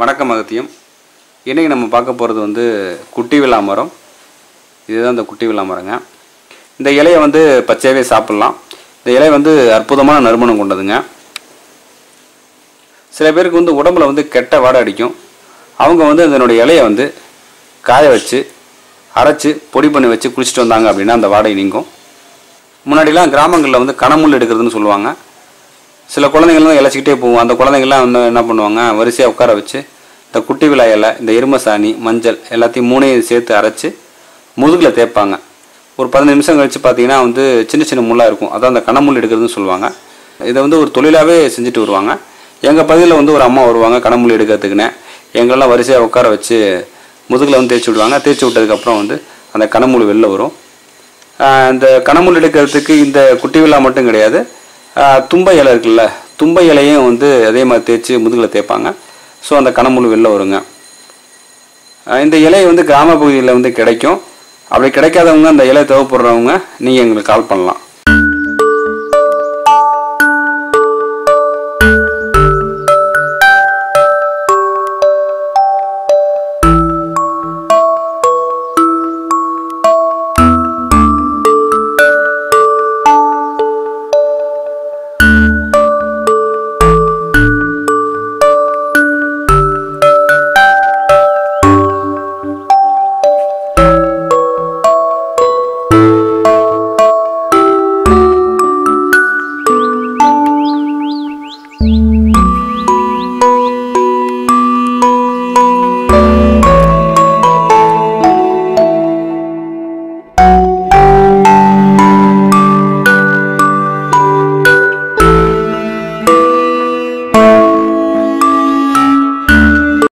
வணக்கம் அகத்தியம். இன்றைக்கி நம்ம பார்க்க போகிறது வந்து குட்டி விழா மரம். இதுதான் இந்த குட்டி விழா மரங்க. இந்த இலையை வந்து பச்சையாகவே சாப்பிட்லாம். இந்த இலை வந்து அற்புதமான நறுமணம் கொண்டதுங்க. சில பேருக்கு வந்து உடம்புல வந்து கெட்ட வாடை அடிக்கும். அவங்க வந்து இதனுடைய இலையை வந்து காய வச்சு அரைச்சி பொடி பண்ணி வச்சு குளிச்சுட்டு வந்தாங்க அப்படின்னா அந்த வாடை நீங்கும். முன்னாடிலாம் கிராமங்களில் வந்து கனமுள் எடுக்கிறதுன்னு சொல்லுவாங்க. சில குழந்தைங்கள்லாம் இழைச்சிக்கிட்டே போவோம். அந்த குழந்தைங்கள்லாம் வந்து என்ன பண்ணுவாங்க, வரிசையாக உட்கார வச்சு இந்த குட்டி விழா இலை, இந்த எருமசாணி, மஞ்சள் எல்லாத்தையும் மூணையும் சேர்த்து அரைச்சி முதுகில் தேய்ப்பாங்க. ஒரு 15 நிமிஷம் கழித்து பார்த்தீங்கன்னா வந்து சின்ன சின்ன முள்ளாக இருக்கும். அதான் அந்த கனமுள் எடுக்கிறதுன்னு சொல்லுவாங்க. இதை வந்து ஒரு தொழிலாகவே செஞ்சுட்டு வருவாங்க. எங்கள் பகுதியில் வந்து ஒரு அம்மா வருவாங்க கனமுள் எடுக்கிறதுக்குன்னு. எங்களெல்லாம் வரிசையாக உட்கார வச்சு முதுகில் வந்து தேய்ச்சி விடுவாங்க. தேய்ச்சி விட்டதுக்கப்புறம் வந்து அந்த கனமுள் வெளில வரும். இந்த கனமுள் எடுக்கிறதுக்கு இந்த குட்டி விழா மட்டும் கிடையாது, தும்பை இலை இருக்குல்ல, தும்பை இலையும் வந்து அதே மாதிரி தேய்ச்சி முதுகில் தேய்ப்பாங்க. ஸோ அந்த கனமுள் வெளில வருங்க. இந்த இலை வந்து கிராம பகுதியில் வந்து கிடைக்கும். அப்படி கிடைக்காதவங்க அந்த இலை தேவைப்படுறவங்க நீங்கள் எங்களுக்கு கால் பண்ணலாம்.